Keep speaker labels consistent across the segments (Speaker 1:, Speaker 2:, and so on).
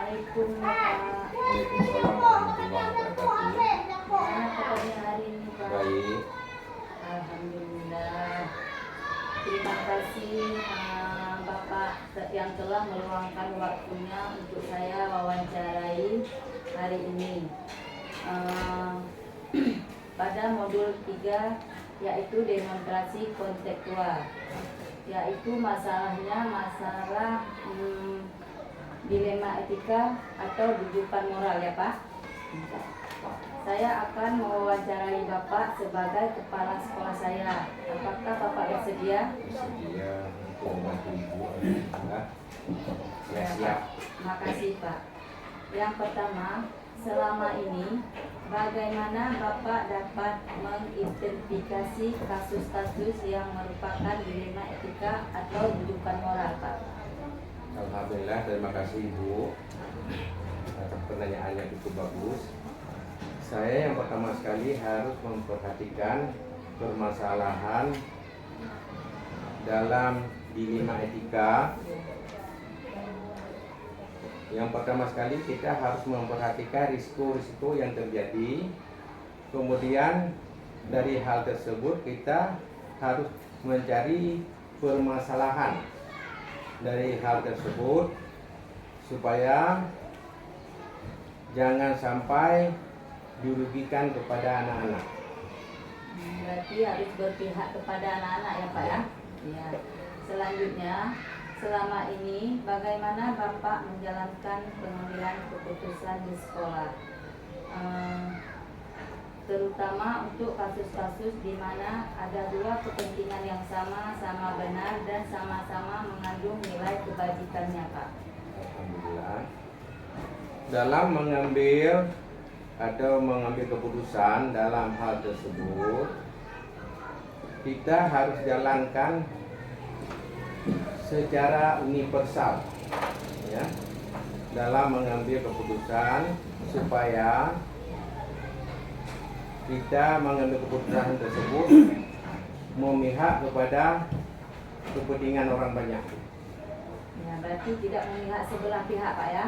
Speaker 1: Assalamualaikum Pak.
Speaker 2: Waalaikumsalam warahmatullahi wabarakatuh.
Speaker 1: Gimana kabarnya hari ini Pak?
Speaker 2: Baik,
Speaker 1: Alhamdulillah. Terima kasih Bapak yang telah meluangkan waktunya untuk saya wawancarai hari ini. Pada modul 3 yaitu demonstrasi konseptual, yaitu masalahnya masalah dilema etika atau rujukan moral ya Pak. Saya akan mewawancarai Bapak sebagai kepala sekolah saya. Apakah Bapak bersedia?
Speaker 2: bersedia untuk membantu Ibu. Alhamdulillah.
Speaker 1: Ya,
Speaker 2: Siap.
Speaker 1: Makasih Pak. Yang pertama, selama ini bagaimana Bapak dapat mengidentifikasi kasus-kasus yang merupakan dilema etika atau rujukan moral Pak?
Speaker 2: Alhamdulillah, terima kasih Ibu atas pertanyaannya cukup bagus. Saya yang pertama sekali harus memperhatikan permasalahan dalam dilema etika. Yang pertama sekali kita harus memperhatikan risiko-risiko yang terjadi. Kemudian dari hal tersebut kita harus mencari permasalahan dari hal tersebut supaya jangan sampai dirugikan kepada anak-anak.
Speaker 1: Berarti harus berpihak kepada anak-anak ya Pak ya? Iya. Selanjutnya, selama ini bagaimana Bapak menjalankan pengambilan keputusan di sekolah? Terutama untuk kasus-kasus di mana ada dua kepentingan yang sama-sama benar dan sama-sama mengandung nilai kebajikannya Pak.
Speaker 2: Alhamdulillah. Dalam mengambil keputusan dalam hal tersebut, kita harus jalankan secara universal, ya, dalam mengambil keputusan supaya kita mengambil keputusan tersebut memihak kepada kepentingan orang banyak.
Speaker 1: Ya, berarti tidak memihak sebelah pihak Pak ya?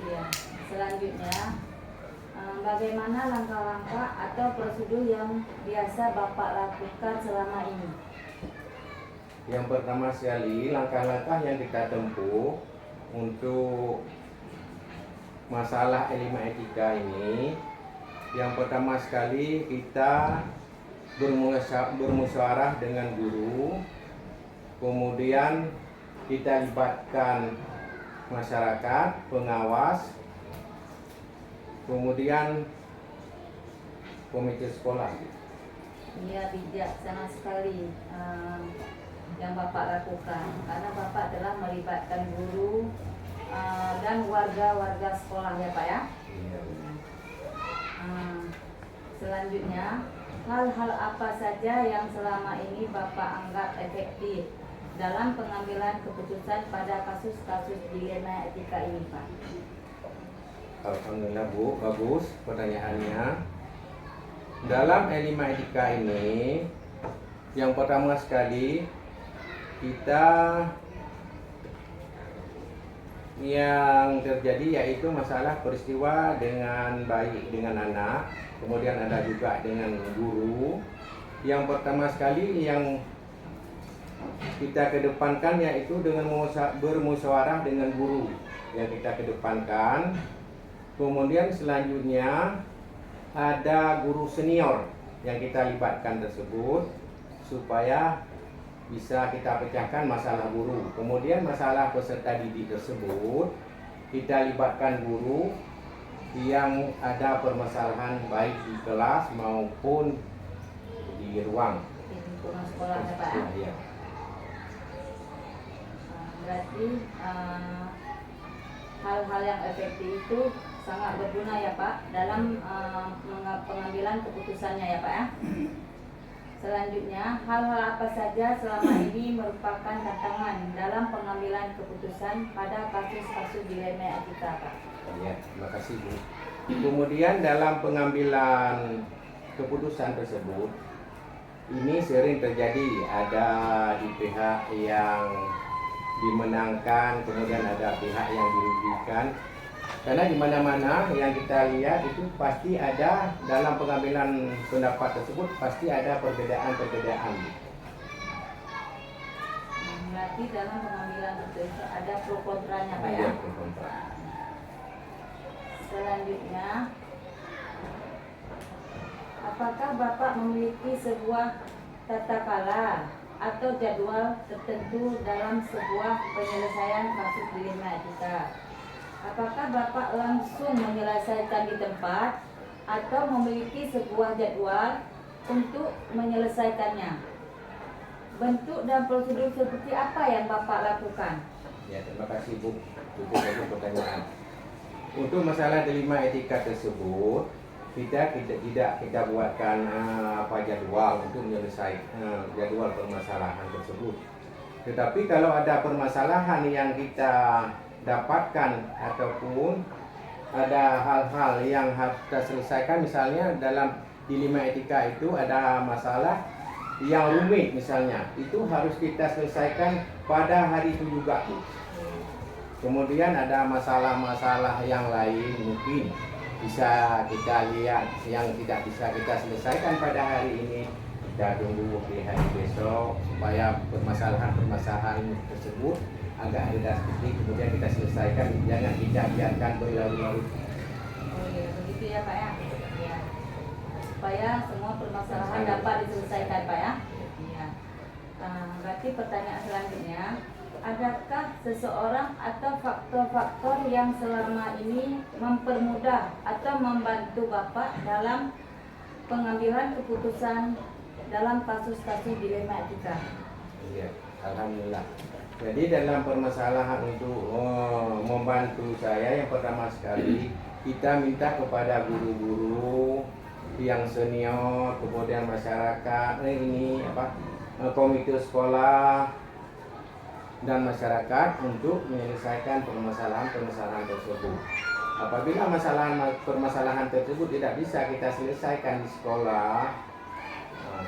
Speaker 1: Iya. Selanjutnya, bagaimana langkah-langkah atau prosedur yang biasa Bapak lakukan selama ini?
Speaker 2: Yang pertama sekali, langkah-langkah yang kita tempuh untuk masalah dilema etika ini, yang pertama sekali kita bermusyawarah dengan guru, kemudian kita libatkan masyarakat, pengawas, kemudian komite sekolah.
Speaker 1: Iya, bijaksana sekali yang Bapak lakukan, karena Bapak telah melibatkan guru dan warga-warga sekolah ya Pak ya.
Speaker 2: Iya.
Speaker 1: Selanjutnya, hal-hal apa saja yang selama ini Bapak anggap efektif dalam pengambilan keputusan pada kasus-kasus dilema etika ini Pak?
Speaker 2: Alhamdulillah Bu, bagus pertanyaannya. Dalam dilema etika ini, yang pertama sekali kita yang terjadi yaitu masalah peristiwa dengan baik dengan anak, kemudian ada juga dengan guru. Yang pertama sekali yang kita kedepankan yaitu dengan bermusyawarah dengan guru yang kita kedepankan. Kemudian selanjutnya ada guru senior yang kita libatkan tersebut supaya bisa kita pecahkan masalah guru. Kemudian masalah peserta didik tersebut kita libatkan guru yang ada permasalahan baik di kelas maupun di ruang
Speaker 1: Di lingkungan sekolah ya Pak ya?
Speaker 2: Ya.
Speaker 1: Berarti hal-hal yang efektif itu sangat berguna ya Pak dalam pengambilan keputusannya ya Pak ya. Selanjutnya, hal-hal apa saja selama ini merupakan tantangan dalam pengambilan keputusan pada kasus-kasus dilema etika Pak?
Speaker 2: Ya, terima kasih Bu. Kemudian dalam pengambilan keputusan tersebut, ini sering terjadi ada di pihak yang dimenangkan, kemudian ada pihak yang dirugikan. Karena di mana-mana yang kita lihat itu pasti ada dalam pengambilan pendapat tersebut pasti ada perbedaan-perbedaan.
Speaker 1: Berarti dalam pengambilan itu ada pro kontranya Pak ya?
Speaker 2: Ada pro kontra.
Speaker 1: Selanjutnya, apakah Bapak memiliki sebuah tata cara atau jadwal tertentu dalam sebuah penyelesaian kasus dilema etika? Apakah Bapak langsung menyelesaikan di tempat atau memiliki sebuah jadwal untuk menyelesaikannya? Bentuk dan prosedur seperti apa yang Bapak lakukan?
Speaker 2: Ya, terima kasih Bu. Itu satu pertanyaan. Untuk masalah dilema etika tersebut, kita tidak buatkan jadwal untuk menyelesaikan jadwal permasalahan tersebut. Tetapi kalau ada permasalahan yang kita dapatkan ataupun ada hal-hal yang harus kita selesaikan, misalnya dalam dilema etika itu ada masalah yang rumit misalnya, itu harus kita selesaikan pada hari itu juga. Kemudian ada masalah-masalah yang lain mungkin bisa kita lihat yang tidak bisa kita selesaikan pada hari ini, kita tunggu di hari besok supaya permasalahan tersebut agak reda sedikit, kemudian kita selesaikan, jangan kita biarkan berlarut-larut.
Speaker 1: Oh iya, begitu ya Pak ya? Ya. Supaya semua permasalahan dapat diselesaikan Pak ya? Iya. Berarti pertanyaan selanjutnya, adakah seseorang atau faktor-faktor yang selama ini mempermudah atau membantu Bapak dalam pengambilan keputusan dalam kasus-kasus dilema etika?
Speaker 2: Iya, alhamdulillah. Jadi dalam permasalahan untuk membantu saya, yang pertama sekali kita minta kepada guru-guru yang senior, kemudian masyarakat, komite sekolah dan masyarakat untuk menyelesaikan permasalahan tersebut. Apabila permasalahan tersebut tidak bisa kita selesaikan di sekolah,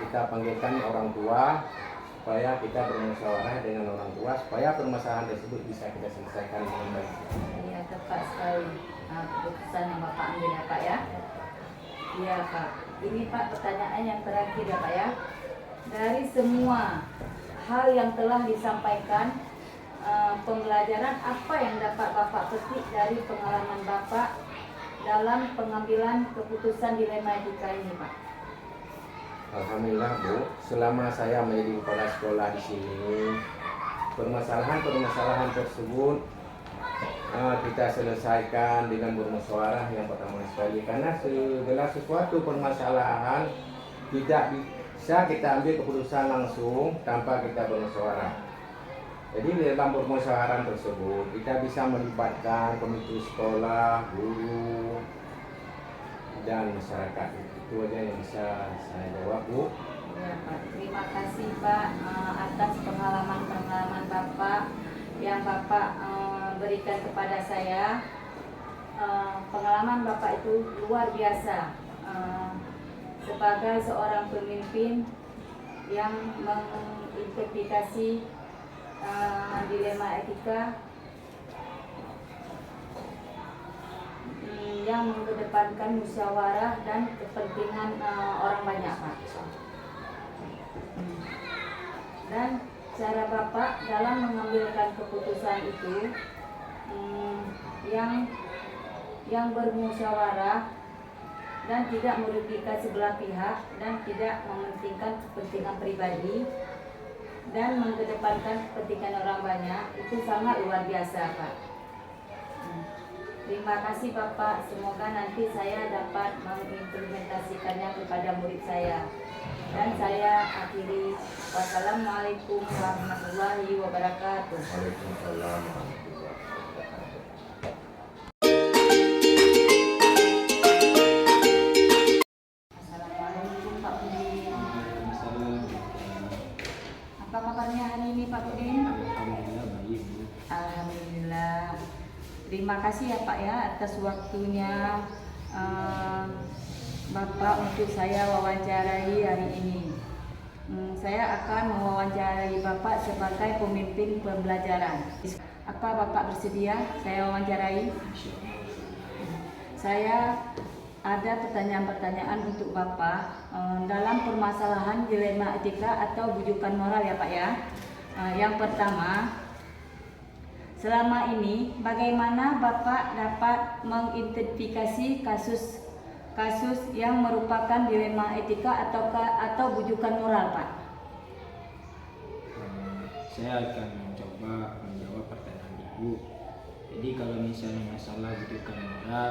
Speaker 2: kita panggilkan orang tua supaya kita bermusyawarah dengan orang tua supaya permasalahan tersebut bisa kita selesaikan dengan baik.
Speaker 1: Iya, tepat sekali keputusan yang Bapak ambil ya Pak ya. Iya Pak. Ini Pak pertanyaan yang terakhir ya Pak ya. Dari semua hal yang telah disampaikan, pembelajaran apa yang dapat Bapak petik dari pengalaman Bapak dalam pengambilan keputusan dilema etika ini Pak?
Speaker 2: Alhamdulillah Bu, selama saya menjadi kepala sekolah di sini, permasalahan tersebut kita selesaikan dengan bermusyawarah yang pertama sekali, karena segala sesuatu permasalahan tidak bisa kita ambil keputusan langsung tanpa kita bermusyawarah. Jadi dalam permusyawarah tersebut kita bisa melibatkan komite sekolah, guru, dan masyarakat. Itu aja yang bisa saya jawab Bu.
Speaker 1: Ya Pak, terima kasih Pak atas pengalaman Bapak yang Bapak berikan kepada saya. Pengalaman Bapak itu luar biasa sebagai seorang pemimpin yang menginterpretasi dilema etika, yang mengedepankan musyawarah dan kepentingan orang banyak Pak. Dan cara Bapak dalam mengambilkan keputusan itu yang bermusyawarah dan tidak merugikan sebelah pihak dan tidak mementingkan kepentingan pribadi dan mengedepankan kepentingan orang banyak, itu sangat luar biasa Pak. Terima kasih Bapak, semoga nanti saya dapat mengimplementasikannya kepada murid saya. Dan saya akhiri, wassalamualaikum warahmatullahi wabarakatuh.
Speaker 2: Waalaikumsalam.
Speaker 1: Assalamualaikum Pak Budin. Apa kabarnya hari ini Pak Budin?
Speaker 3: Alhamdulillah baik Bu.
Speaker 1: Alhamdulillah. Terima kasih ya Pak ya atas waktunya Bapak untuk saya wawancarai hari ini. Saya akan mewawancarai Bapak sebagai pemimpin pembelajaran. Apa Bapak bersedia saya wawancarai? Saya ada pertanyaan-pertanyaan untuk Bapak dalam permasalahan dilema etika atau bujukan moral ya Pak ya. Yang pertama, selama ini bagaimana Bapak dapat mengidentifikasi kasus yang merupakan dilema etika atau bujukan moral, Pak?
Speaker 3: Saya akan mencoba menjawab pertanyaan Ibu. Jadi kalau misalnya masalah bujukan moral,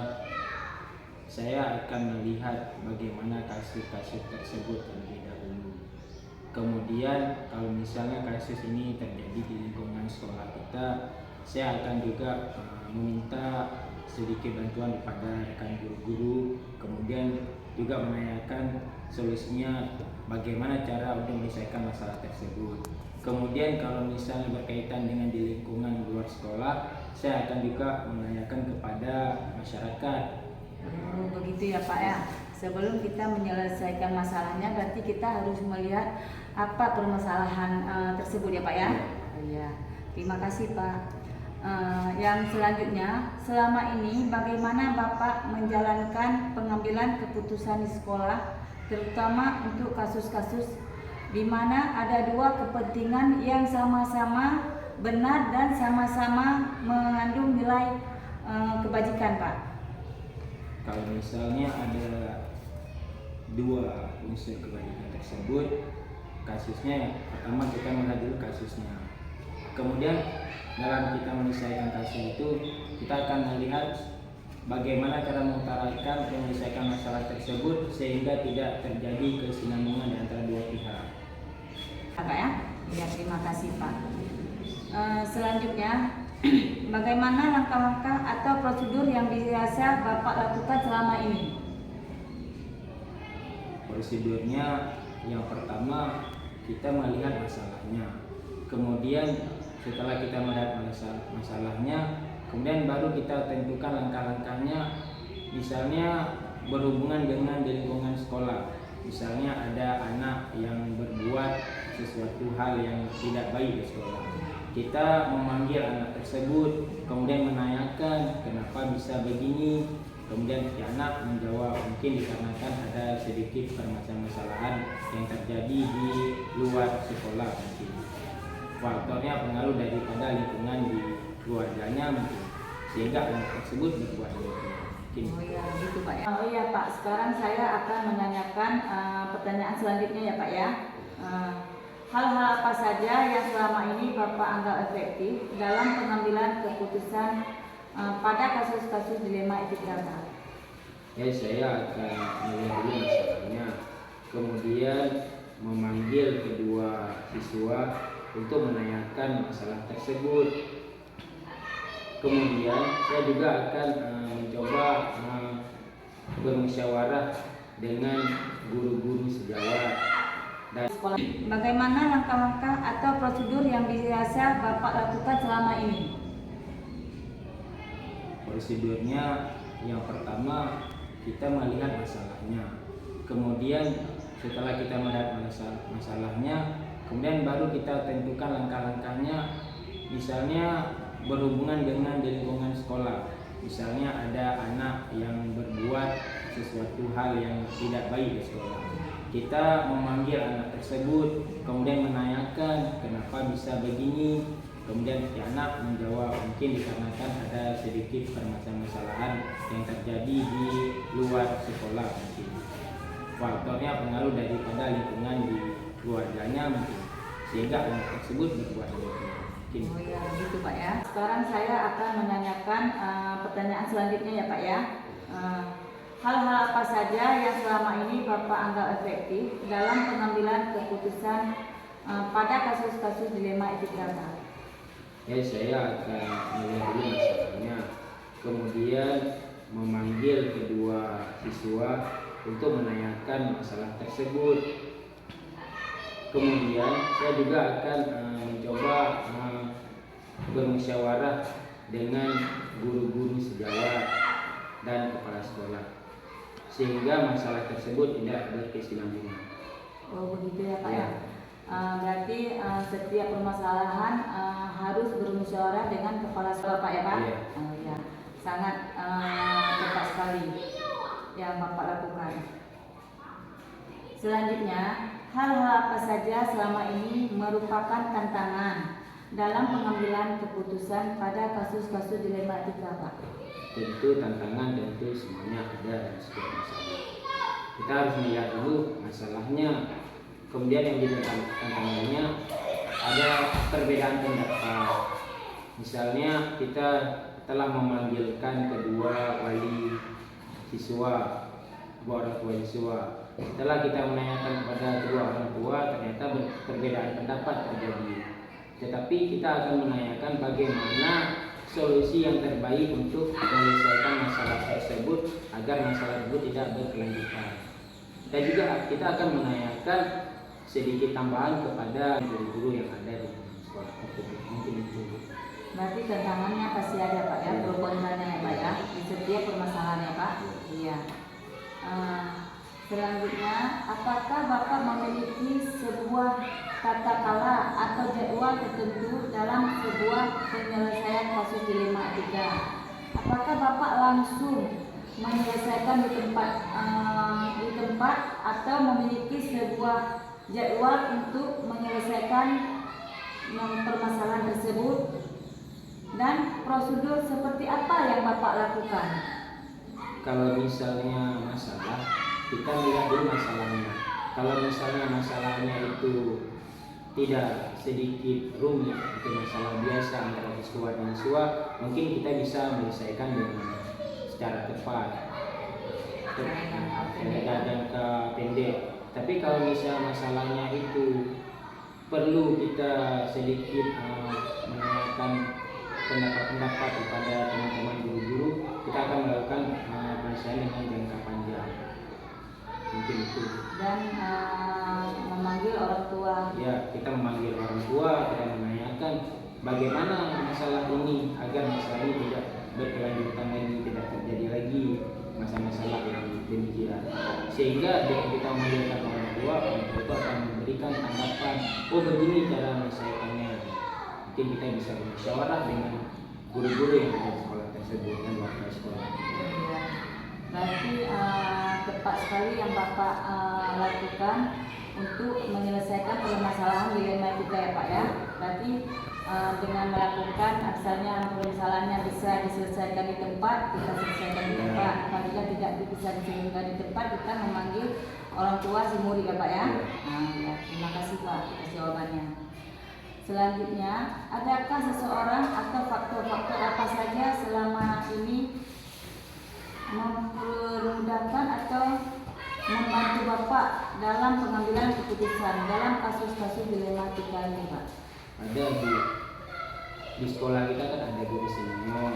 Speaker 3: saya akan melihat bagaimana kasus-kasus tersebut terlebih dahulu. Kemudian kalau misalnya kasus ini terjadi di lingkungan sekolah kita, saya akan juga meminta sedikit bantuan kepada rekan guru-guru, kemudian juga menanyakan solusinya bagaimana cara untuk menyelesaikan masalah tersebut. Kemudian kalau misalnya berkaitan dengan di lingkungan luar sekolah, saya akan juga menanyakan kepada masyarakat.
Speaker 1: Begitu ya Pak ya. Sebelum kita menyelesaikan masalahnya, berarti kita harus melihat apa permasalahan tersebut ya Pak ya. Iya. Terima kasih Pak. Yang selanjutnya, selama ini bagaimana Bapak menjalankan pengambilan keputusan di sekolah, terutama untuk kasus-kasus di mana ada dua kepentingan yang sama-sama benar dan sama-sama mengandung nilai kebajikan, Pak?
Speaker 3: Kalau misalnya ada dua unsur kebajikan tersebut, kasusnya pertama kita melihat dulu kasusnya. Kemudian dalam kita menyelesaikan kasus itu, kita akan melihat bagaimana cara mengutarakan menyelesaikan masalah tersebut sehingga tidak terjadi kesinambungan di antara dua pihak.
Speaker 1: Pak ya? Ya, terima kasih Pak. Selanjutnya, bagaimana langkah-langkah atau prosedur yang biasa Bapak lakukan selama ini?
Speaker 3: Prosedurnya yang pertama kita melihat masalahnya. Kemudian setelah kita melihat masalahnya, kemudian baru kita tentukan langkah-langkahnya. Misalnya berhubungan dengan di lingkungan sekolah, misalnya ada anak yang berbuat sesuatu hal yang tidak baik di sekolah, kita memanggil anak tersebut, kemudian menanyakan kenapa bisa begini. Kemudian si anak menjawab mungkin dikarenakan ada sedikit permasalahan yang terjadi di luar sekolah mungkin. Faktornya pengaruh daripada lingkungan di keluarganya mungkin, sehingga anak tersebut berbuat mungkin.
Speaker 1: Oh ya, gitu Pak ya. Oh iya Pak, sekarang saya akan menanyakan pertanyaan selanjutnya ya Pak ya. Hal-hal apa saja yang selama ini Bapak anggap efektif dalam pengambilan keputusan pada kasus-kasus dilema etika?
Speaker 3: Ya, saya akan melihat dulu masalahnya, kemudian memanggil kedua siswa untuk menanyakan masalah tersebut. Kemudian saya juga akan mencoba bermusyawarah dengan guru-guru sejawat dan
Speaker 1: Sekolah. Bagaimana langkah-langkah atau prosedur yang biasa Bapak lakukan selama ini?
Speaker 3: prosedurnya yang pertama kita melihat masalahnya. Kemudian setelah kita melihat masalahnya, kemudian baru kita tentukan langkah-langkahnya. Misalnya berhubungan dengan di lingkungan sekolah, misalnya ada anak yang berbuat sesuatu hal yang tidak baik di sekolah, kita memanggil anak tersebut, kemudian menanyakan kenapa bisa begini. Kemudian si anak menjawab mungkin dikarenakan ada sedikit permasalahan yang terjadi di luar sekolah mungkin. Faktornya pengaruh daripada lingkungan di keluarganya mungkin, sehingga anak tersebut berbuat mungkin.
Speaker 1: Oh ya, gitu Pak ya. Sekarang saya akan menanyakan pertanyaan selanjutnya ya Pak ya. Hal-hal apa saja yang selama ini Bapak anggap efektif dalam pengambilan keputusan pada kasus-kasus dilema etika?
Speaker 3: Ya, saya akan melihat dulu masalahnya, kemudian memanggil kedua siswa untuk menanyakan masalah tersebut. Kemudian saya juga akan mencoba bermusyawarah dengan guru-guru sejawat dan kepala sekolah, sehingga masalah tersebut tidak berkesinambungan.
Speaker 1: Oh begitu ya Pak ya.
Speaker 2: Ya.
Speaker 1: Berarti setiap permasalahan harus bermusyawarah dengan kepala sekolah Pak ya Pak?
Speaker 2: Iya.
Speaker 1: Oh ya, sangat tepat sekali yang Bapak lakukan. Selanjutnya, hal-hal apa saja selama ini merupakan tantangan dalam pengambilan keputusan pada kasus-kasus dilematika Pak?
Speaker 3: Tentu tantangan tentu semuanya ada dalam setiap masalah. Kita harus melihat dulu masalahnya, kemudian yang jadi tantangannya ada perbedaan pendapat. Misalnya kita telah memanggilkan kedua wali siswa, dua orang tua siswa. Setelah kita menanyakan kepada kedua orang tua, ternyata perbedaan pendapat terjadi. Tetapi kita akan menanyakan bagaimana solusi yang terbaik untuk menyelesaikan masalah tersebut agar masalah tersebut tidak berkelanjutan. Dan juga kita akan menanyakan sedikit tambahan kepada guru-guru yang ada di sekolah tersebut. Mungkin itu.
Speaker 1: Berarti tantangannya pasti ada Pak ya, pro kontranya ya Pak ya, di setiap permasalahan ya Pak. Iya. Selanjutnya, apakah Bapak memiliki sebuah tata kala atau jadwal tertentu dalam sebuah penyelesaian kasus dilematika? Apakah Bapak langsung menyelesaikan di tempat atau memiliki sebuah jadwal untuk menyelesaikan permasalahan tersebut? Dan prosedur seperti apa yang Bapak lakukan?
Speaker 3: Kalau misalnya masalah, kita lihat dulu masalahnya. Kalau misalnya masalahnya itu tidak sedikit rumit, itu masalah biasa antara siswa dan siswa, mungkin kita bisa menyelesaikan dengan secara tepat, jangka pendek. Tapi kalau misalnya masalahnya itu perlu kita sedikit menanyakan pendapat kepada teman-teman guru-guru, kita akan melakukan penyelesaian dengan jangka panjang. Mungkin itu.
Speaker 1: Dan memanggil orang tua.
Speaker 3: Ya, kita memanggil orang tua dan menanyakan bagaimana masalah ini agar masalah ini tidak berkelanjutan lagi, tidak terjadi lagi masalah-masalah yang demikian. Sehingga dengan kita memanggilkan orang tua akan memberikan tanggapan, oh begini cara menyelesaikannya. Mungkin kita bisa bermusyawarah dengan guru-guru yang ada di sekolah tersebut dan wakil sekolah.
Speaker 1: Ya. Berarti tepat sekali yang Bapak lakukan untuk menyelesaikan permasalahan dilematika ya Pak ya. Berarti dengan melakukan misalnya permasalahannya bisa diselesaikan di tempat, kita selesaikan di tempat. Apabila tidak bisa diselesaikan di tempat, kita memanggil orang tua si murid ya Pak ya. Ya. Terima kasih Pak atas jawabannya. Selanjutnya, adakah seseorang atau faktor-faktor apa saja selama ini mempermudahkan atau membantu Bapak dalam pengambilan keputusan dalam kasus-kasus dilematika ini Pak?
Speaker 3: Ada di sekolah kita kan ada guru senior.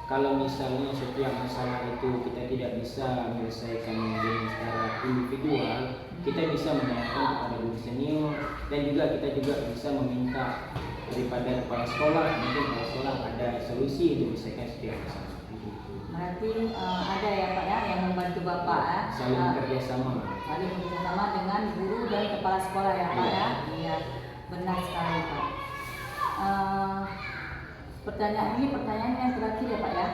Speaker 3: Kalau misalnya setiap masalah itu kita tidak bisa menyelesaikan dengan secara individual, kita bisa menanyakan kepada guru senior dan juga kita juga bisa meminta daripada kepala sekolah, mungkin kepala sekolah ada solusi untuk menyelesaikan setiap masalah.
Speaker 1: Berarti ada ya Pak ya yang membantu Bapak ya?
Speaker 3: Saling kerjasama.
Speaker 1: Saling kerjasama dengan guru dan kepala sekolah ya Pak ya? Iya, benar sekali Pak. Pertanyaan yang terakhir ya Pak ya.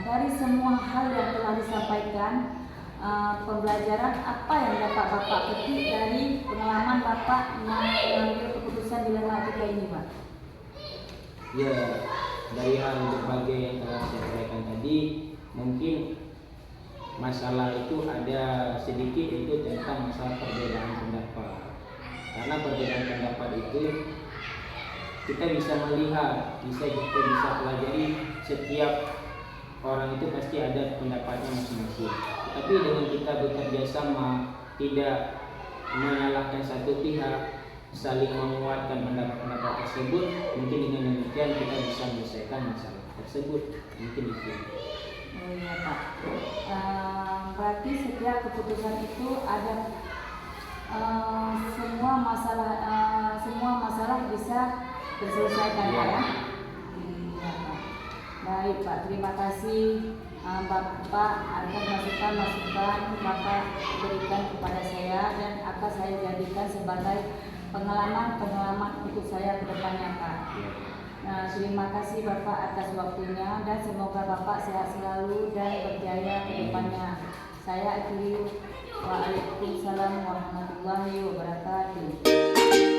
Speaker 1: Dari semua hal yang telah disampaikan, pembelajaran apa yang dapat Bapak petik dari pengalaman Bapak mengambil keputusan dilematika ini Pak?
Speaker 3: Ya, dari hal berbagai yang telah saya sampaikan tadi, mungkin masalah itu ada sedikit itu tentang masalah perbedaan pendapat. Karena perbedaan pendapat itu kita bisa melihat, kita bisa pelajari setiap orang itu pasti ada pendapatnya masing-masing. Tapi dengan kita bekerja sama, tidak menyalahkan satu pihak, saling menguatkan pendapat-pendapat tersebut, mungkin dengan demikian kita bisa menyelesaikan masalah tersebut. Mungkin itu.
Speaker 1: Oh iya Pak. Berarti setiap keputusan itu ada semua masalah bisa terselesaikan Pak ya. Iya Pak. Baik Pak, terima kasih Bapak akan masukan Bapak berikan kepada saya dan akan saya jadikan sebagai pengalaman untuk saya ke depannya, Pak. Nah, terima kasih Bapak atas waktunya dan semoga Bapak sehat selalu dan berjaya ke depannya. Saya akhiri. Waalaikumsalam warahmatullahi wabarakatuh.